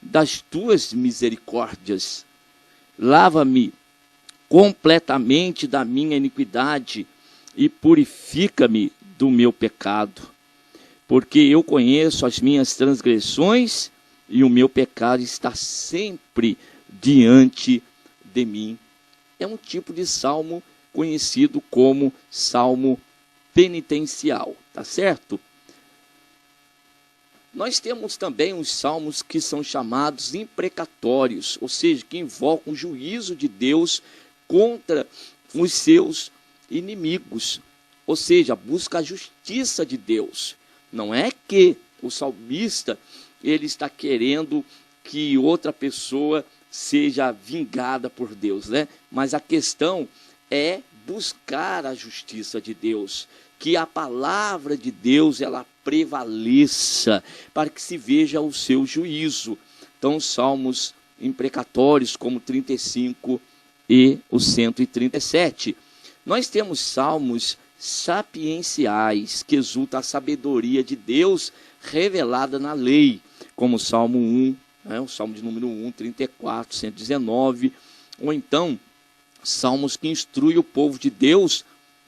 das tuas misericórdias. Lava-me completamente da minha iniquidade e purifica-me do meu pecado. Porque eu conheço as minhas transgressões e o meu pecado está sempre diante de mim. É um tipo de salmo conhecido como salmo penitencial, tá certo? Nós temos também os salmos que são chamados imprecatórios, ou seja, que invocam o juízo de Deus contra os seus inimigos, ou seja, busca a justiça de Deus. Não é que o salmista ele está querendo que outra pessoa seja vingada por Deus, né? Mas a questão é buscar a justiça de Deus, que a palavra de Deus ela prevaleça para que se veja o seu juízo. Então, salmos imprecatórios como 35 e o 137. Nós temos salmos sapienciais, que exulta a sabedoria de Deus revelada na lei, como o Salmo 1, o Salmo de número 1, 34, 119, ou então salmos que instruem o povo de Deus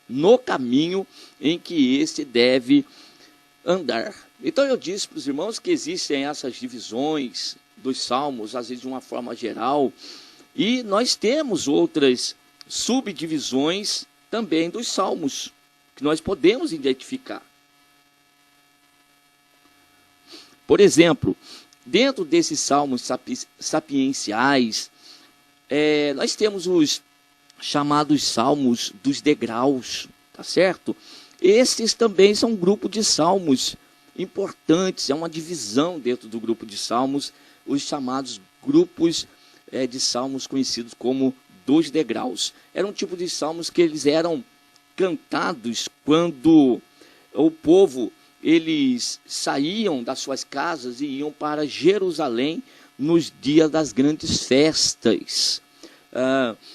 no caminho em que este deve andar. Então eu disse para os irmãos que existem essas divisões dos salmos, às vezes de uma forma geral, e nós temos outras subdivisões também dos salmos, que nós podemos identificar. Por exemplo, dentro desses salmos sapienciais, nós temos os chamados salmos dos degraus, tá certo? Esses também são um grupo de salmos importantes, é uma divisão dentro do grupo de salmos, os chamados grupos de salmos conhecidos como dos degraus. Era um tipo de salmos que eles eram cantados quando o povo eles saíam das suas casas e iam para Jerusalém nos dias das grandes festas.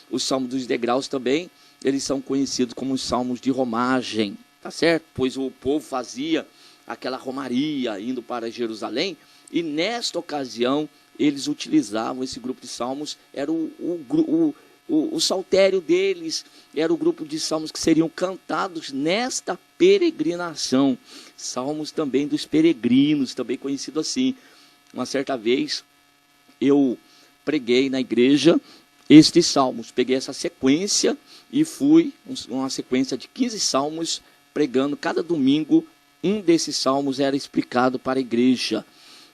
Os salmos dos degraus também, eles são conhecidos como os salmos de romagem, tá certo? Pois o povo fazia aquela romaria indo para Jerusalém e nesta ocasião eles utilizavam esse grupo de salmos, era o saltério deles, era o grupo de salmos que seriam cantados nesta peregrinação. Salmos também dos peregrinos, também conhecido assim. Uma certa vez eu preguei na igreja estes salmos, peguei essa sequência e fui, uma sequência de 15 salmos, pregando cada domingo, um desses salmos era explicado para a igreja.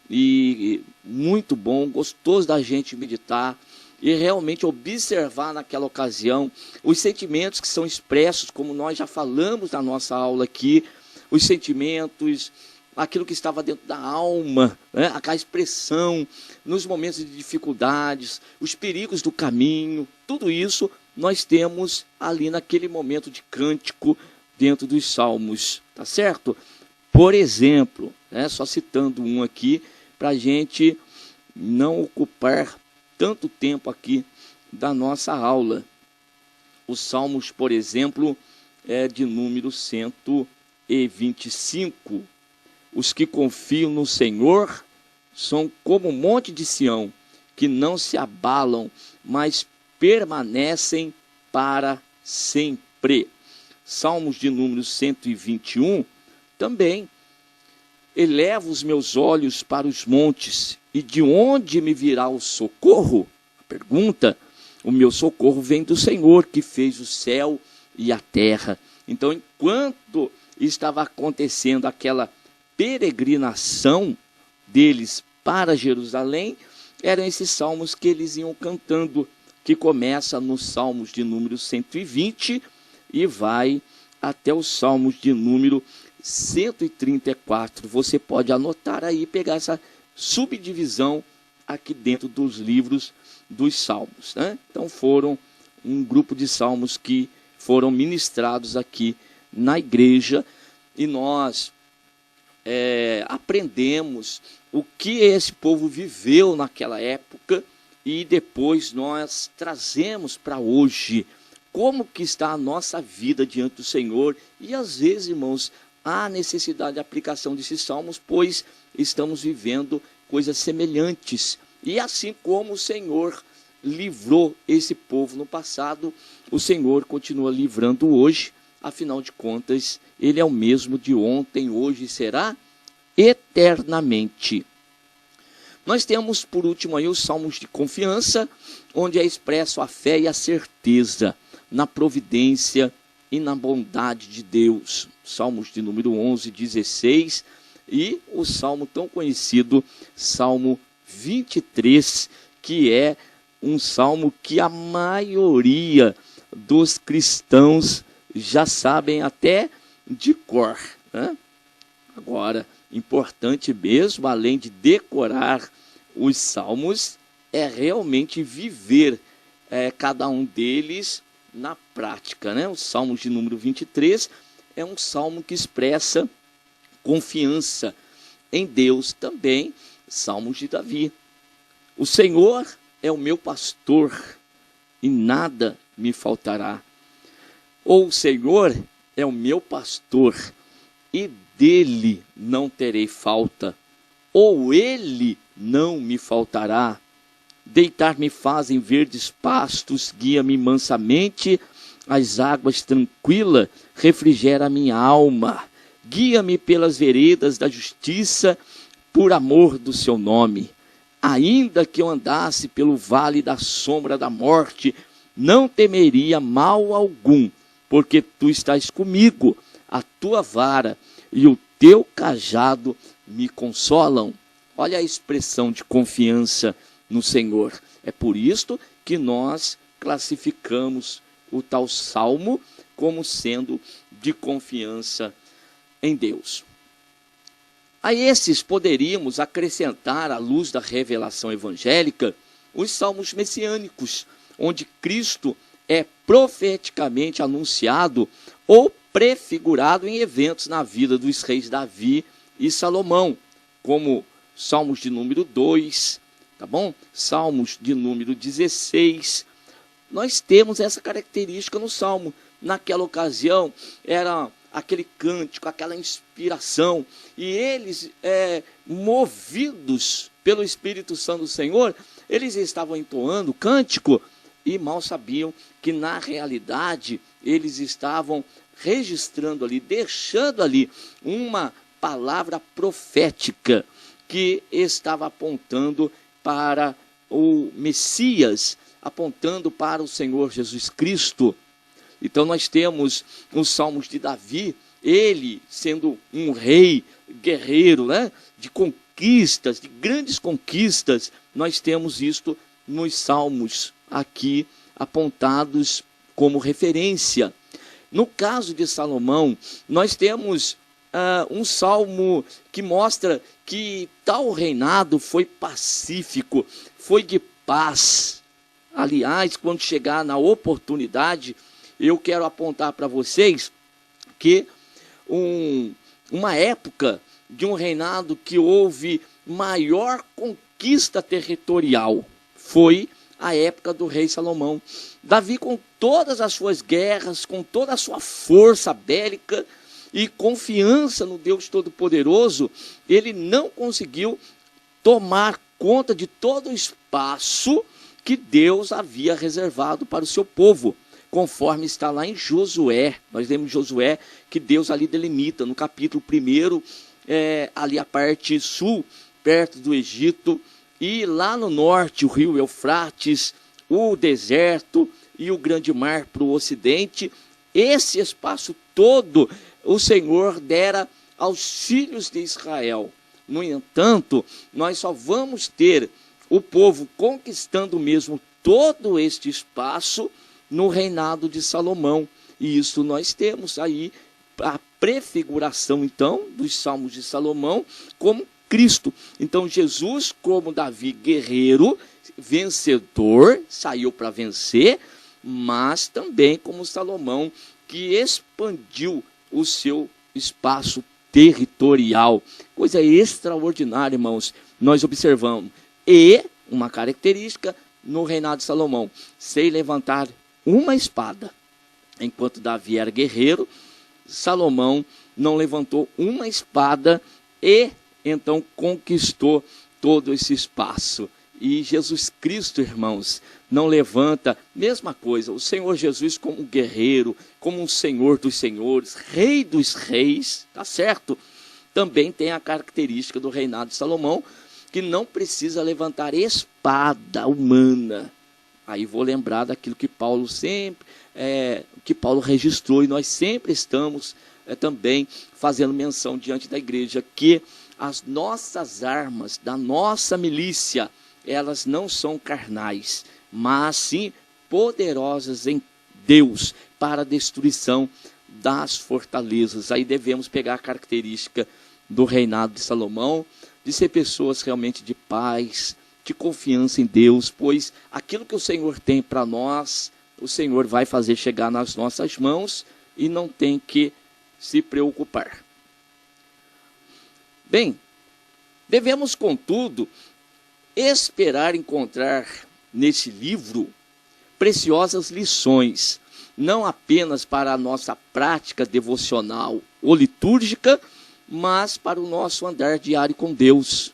E muito bom, gostoso da gente meditar e realmente observar naquela ocasião os sentimentos que são expressos, como nós já falamos na nossa aula aqui, os sentimentos, aquilo que estava dentro da alma, né? Aquela expressão nos momentos de dificuldades, os perigos do caminho, tudo isso nós temos ali naquele momento de cântico dentro dos salmos, tá certo? Por exemplo, só citando um aqui, para a gente não ocupar tanto tempo aqui da nossa aula. Os salmos, por exemplo, de número 125. Os que confiam no Senhor são como o monte de Sião, que não se abalam, mas permanecem para sempre. Salmos de número 121, também. Elevo os meus olhos para os montes, e de onde me virá o socorro? Pergunta. O meu socorro vem do Senhor, que fez o céu e a terra. Então, enquanto estava acontecendo aquela peregrinação deles para Jerusalém, eram esses salmos que eles iam cantando, que começa nos salmos de número 120 e vai até os salmos de número 134. Você pode anotar aí, pegar essa subdivisão aqui dentro dos livros dos salmos, né? Então foram um grupo de salmos que foram ministrados aqui na igreja, e nós aprendemos o que esse povo viveu naquela época, e depois nós trazemos para hoje como que está a nossa vida diante do Senhor. E às vezes, irmãos, há necessidade de aplicação desses salmos, pois estamos vivendo coisas semelhantes. E assim como o Senhor livrou esse povo no passado, o Senhor continua livrando hoje. Afinal de contas, Ele é o mesmo de ontem, hoje e será eternamente. Nós temos, por último, aí os salmos de confiança, onde é expresso a fé e a certeza na providência e na bondade de Deus. Salmos de número 11, 16 e o salmo tão conhecido, Salmo 23, que é um salmo que a maioria dos cristãos já sabem até de cor, né? Agora, importante mesmo, além de decorar os salmos, é realmente viver cada um deles na prática, né? O Salmo de número 23 é um salmo que expressa confiança em Deus. Também, Salmos de Davi. O Senhor é o meu pastor e nada me faltará. Ou o Senhor é o meu pastor e dele não terei falta. Ou ele não me faltará. Deitar-me faz em verdes pastos, guia-me mansamente, as águas tranquilas refrigera a minha alma. Guia-me pelas veredas da justiça, por amor do seu nome. Ainda que eu andasse pelo vale da sombra da morte, não temeria mal algum, porque tu estás comigo, a tua vara e o teu cajado me consolam. Olha a expressão de confiança no Senhor. É por isto que nós classificamos o tal salmo como sendo de confiança em Deus. A esses poderíamos acrescentar, à luz da revelação evangélica, os salmos messiânicos, onde Cristo é profeticamente anunciado ou prefigurado em eventos na vida dos reis Davi e Salomão, como Salmos de número 2, tá bom? Salmos de número 16. Nós temos essa característica no Salmo. Naquela ocasião, era aquele cântico, aquela inspiração, e eles, movidos pelo Espírito Santo do Senhor, eles estavam entoando o cântico e mal sabiam que, na realidade, eles estavam registrando ali, deixando ali uma palavra profética que estava apontando para o Messias, apontando para o Senhor Jesus Cristo. Então nós temos os salmos de Davi, ele sendo um rei guerreiro, né, de conquistas, de grandes conquistas. Nós temos isto nos salmos aqui apontados como referência. No caso de Salomão, nós temos um salmo que mostra que tal reinado foi pacífico, foi de paz. Aliás, quando chegar na oportunidade, eu quero apontar para vocês que uma época de um reinado que houve maior conquista territorial foi a época do rei Salomão. Davi, com todas as suas guerras, com toda a sua força bélica e confiança no Deus Todo-Poderoso, ele não conseguiu tomar conta de todo o espaço que Deus havia reservado para o seu povo, conforme está lá em Josué. Nós lemos Josué que Deus ali delimita no capítulo 1, ali a parte sul, perto do Egito, e lá no norte o rio Eufrates, o deserto e o grande mar para o ocidente. Esse espaço todo o Senhor dera aos filhos de Israel. No entanto, nós só vamos ter o povo conquistando mesmo todo este espaço no reinado de Salomão. E isso nós temos aí a prefiguração, então, dos Salmos de Salomão como Cristo. Então, Jesus, como Davi, guerreiro, vencedor, saiu para vencer, mas também como Salomão, que expandiu o seu espaço territorial. Coisa extraordinária, irmãos, nós observamos. E uma característica no reinado de Salomão: sem levantar uma espada. Enquanto Davi era guerreiro, Salomão não levantou uma espada e então conquistou todo esse espaço. E Jesus Cristo, irmãos, não levanta, mesma coisa, o Senhor Jesus como guerreiro, como um Senhor dos senhores, Rei dos reis, tá certo? Também tem a característica do reinado de Salomão, que não precisa levantar espada humana. Aí vou lembrar daquilo que Paulo sempre, que Paulo registrou, e nós sempre estamos também fazendo menção diante da igreja, que as nossas armas da nossa milícia, elas não são carnais, mas sim poderosas em Deus para a destruição das fortalezas. Aí devemos pegar a característica do reinado de Salomão, de ser pessoas realmente de paz, de confiança em Deus, pois aquilo que o Senhor tem para nós, o Senhor vai fazer chegar nas nossas mãos e não tem que se preocupar. Bem, devemos, contudo, esperar encontrar nesse livro preciosas lições, não apenas para a nossa prática devocional ou litúrgica, mas para o nosso andar diário com Deus.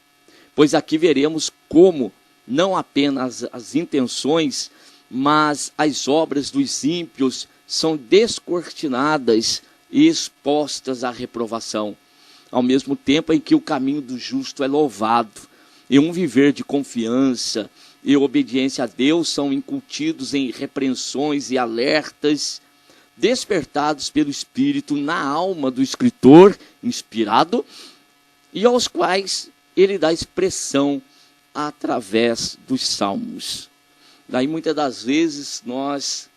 Pois aqui veremos como não apenas as intenções, mas as obras dos ímpios são descortinadas e expostas à reprovação, ao mesmo tempo em que o caminho do justo é louvado, e um viver de confiança e obediência a Deus são incutidos em repreensões e alertas, despertados pelo Espírito na alma do escritor inspirado, e aos quais ele dá expressão através dos salmos. Daí muitas das vezes nós,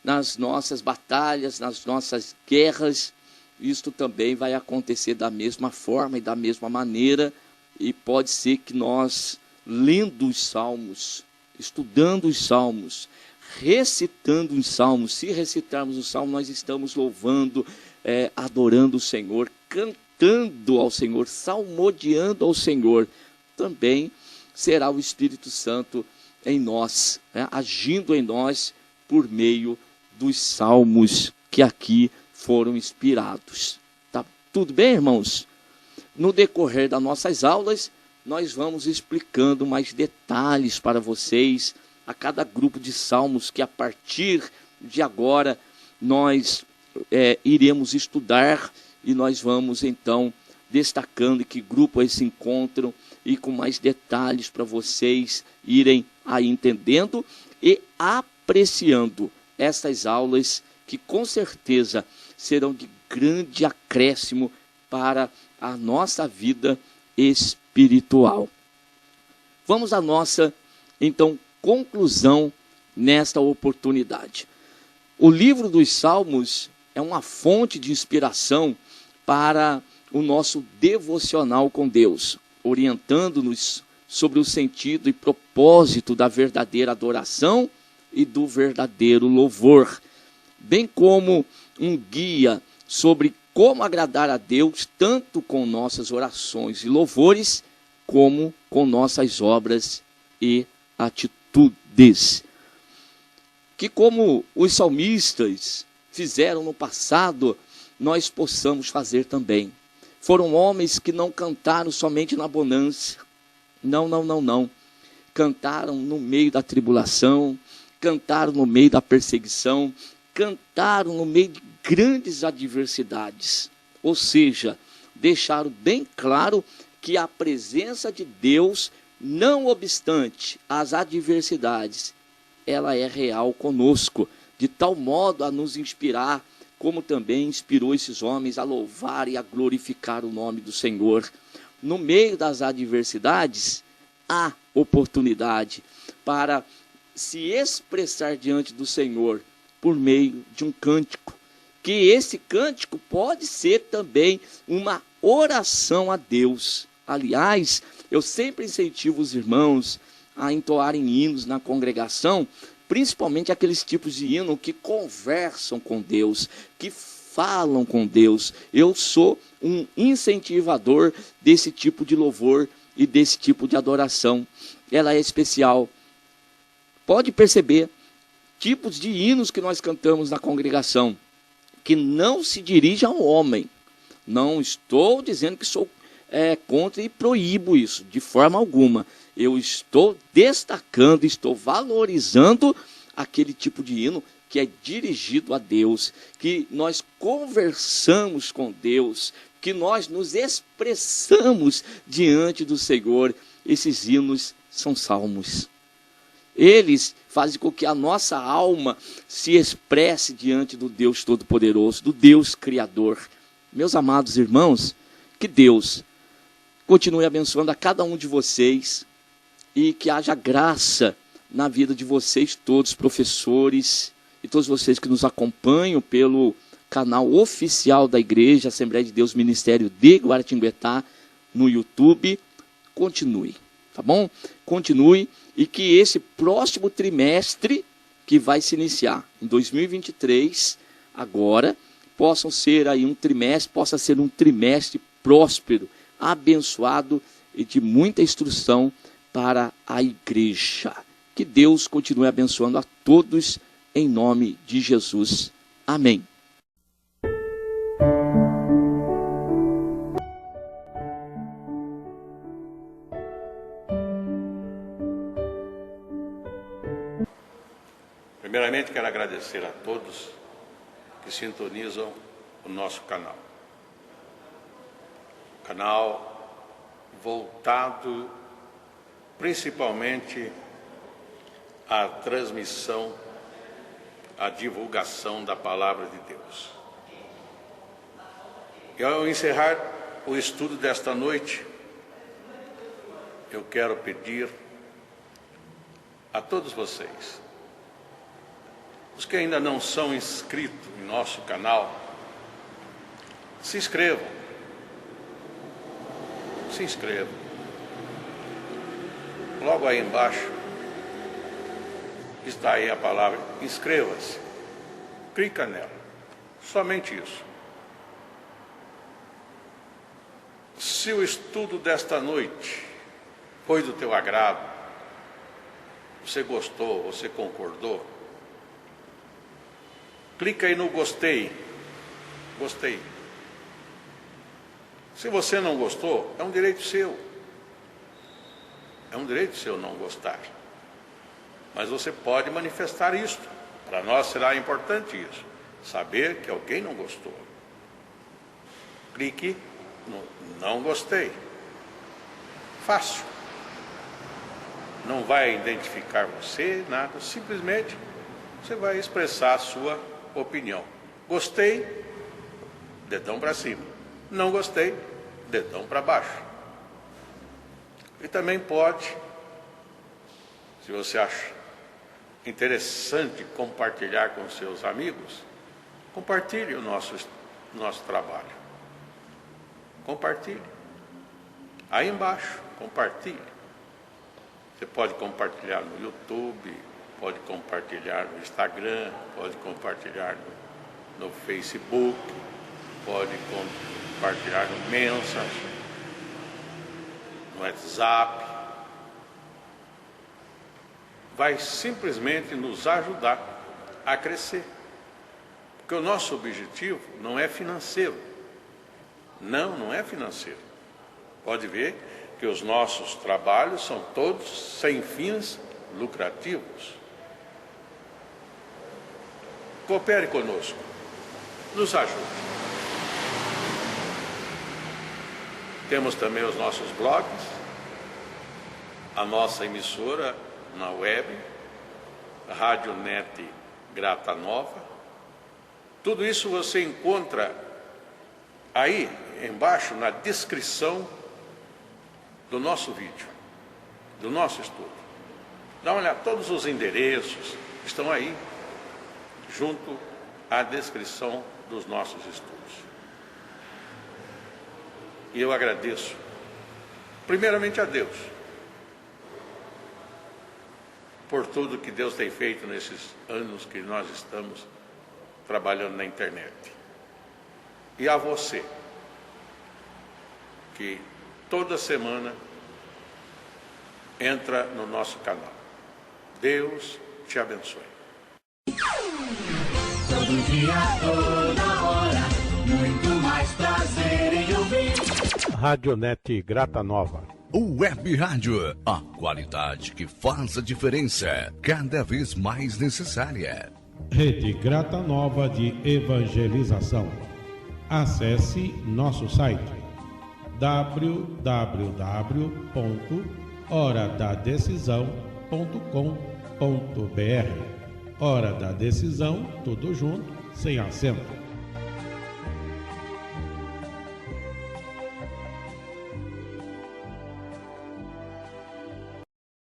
nas nossas batalhas, nas nossas guerras, isto também vai acontecer da mesma forma e da mesma maneira, e pode ser que nós, lendo os salmos, estudando os salmos, recitando os salmos, se recitarmos os salmos, nós estamos louvando, adorando o Senhor, cantando ao Senhor, salmodiando ao Senhor. Também será o Espírito Santo em nós, agindo em nós por meio dos salmos que aqui foram inspirados. Tá tudo bem, irmãos? No decorrer das nossas aulas, nós vamos explicando mais detalhes para vocês a cada grupo de salmos que a partir de agora nós iremos estudar, e nós vamos então destacando em que grupo eles se encontram e com mais detalhes para vocês irem aí entendendo e apreciando essas aulas que com certeza serão de grande acréscimo para a nossa vida espiritual. Vamos à nossa, então, conclusão nesta oportunidade. O livro dos Salmos é uma fonte de inspiração para o nosso devocional com Deus, orientando-nos sobre o sentido e propósito da verdadeira adoração e do verdadeiro louvor, bem como um guia sobre como agradar a Deus, tanto com nossas orações e louvores, como com nossas obras e atitudes. virtudes. Que como os salmistas fizeram no passado, nós possamos fazer também. Foram homens que não cantaram somente na bonança. Não. Cantaram no meio da tribulação, cantaram no meio da perseguição, cantaram no meio de grandes adversidades. Ou seja, deixaram bem claro que a presença de Deus, não obstante as adversidades, ela é real conosco, de tal modo a nos inspirar, como também inspirou esses homens a louvar e a glorificar o nome do Senhor. No meio das adversidades, há oportunidade para se expressar diante do Senhor por meio de um cântico. Que esse cântico pode ser também uma oração a Deus. Aliás, eu sempre incentivo os irmãos a entoarem hinos na congregação, principalmente aqueles tipos de hino que conversam com Deus, que falam com Deus. Eu sou um incentivador desse tipo de louvor e desse tipo de adoração. Ela é especial. Pode perceber, tipos de hinos que nós cantamos na congregação, que não se dirige ao homem. Não estou dizendo que sou contra e proíbo isso, de forma alguma. Eu estou destacando, estou valorizando aquele tipo de hino que é dirigido a Deus, que nós conversamos com Deus, que nós nos expressamos diante do Senhor. Esses hinos são salmos. Eles fazem com que a nossa alma se expresse diante do Deus Todo-Poderoso, do Deus Criador. Meus amados irmãos, que Deus continue abençoando a cada um de vocês e que haja graça na vida de vocês todos, professores e todos vocês que nos acompanham pelo canal oficial da Igreja Assembleia de Deus Ministério de Guaratinguetá no YouTube. Continue, tá bom? Continue e que esse próximo trimestre que vai se iniciar em 2023, agora, possa ser um trimestre próspero, abençoado e de muita instrução para a igreja. Que Deus continue abençoando a todos em nome de Jesus. Amém. Primeiramente, quero agradecer a todos que sintonizam o nosso canal. Canal voltado principalmente à transmissão, à divulgação da Palavra de Deus. E ao encerrar o estudo desta noite, eu quero pedir a todos vocês, os que ainda não são inscritos em nosso canal, se inscrevam. Se inscrevam. Logo aí embaixo está aí a palavra inscreva-se. Clica nela. Somente isso. Se o estudo desta noite foi do teu agrado, você gostou, você concordou, clica aí no gostei. Gostei. Se você não gostou, é um direito seu. É um direito seu não gostar. Mas você pode manifestar isto. Para nós será importante isso. Saber que alguém não gostou. Clique no não gostei. Fácil. Não vai identificar você, nada. Simplesmente você vai expressar a sua opinião. Gostei, dedão para cima. Não gostei, dedão para baixo. E também pode, se você acha interessante compartilhar com seus amigos, compartilhe o nosso trabalho. Compartilhe. Aí embaixo, compartilhe. Você pode compartilhar no YouTube, pode compartilhar no Instagram, pode compartilhar no Facebook, pode compartilhar no Messenger, no WhatsApp. vai simplesmente nos ajudar a crescer. Porque o nosso objetivo não é financeiro. Não é financeiro. Pode ver que os nossos trabalhos são todos sem fins lucrativos. Coopere conosco. Nos ajude. Temos também os nossos blogs, a nossa emissora na web, Rádio Net Grata Nova. Tudo isso você encontra aí embaixo na descrição do nosso vídeo, do nosso estudo. Dá uma olhada, todos os endereços estão aí, junto à descrição dos nossos estudos. E eu agradeço, primeiramente a Deus, por tudo que Deus tem feito nesses anos que nós estamos trabalhando na internet. E a você, que toda semana entra no nosso canal. Deus te abençoe. Todo dia, toda hora, muito mais prazer em ouvir. Radionet Grata Nova. Web Rádio, a qualidade que faz a diferença, cada vez mais necessária. Rede Grata Nova de Evangelização. Acesse nosso site www.horadadecisão.com.br. Hora da Decisão, tudo junto, sem acento.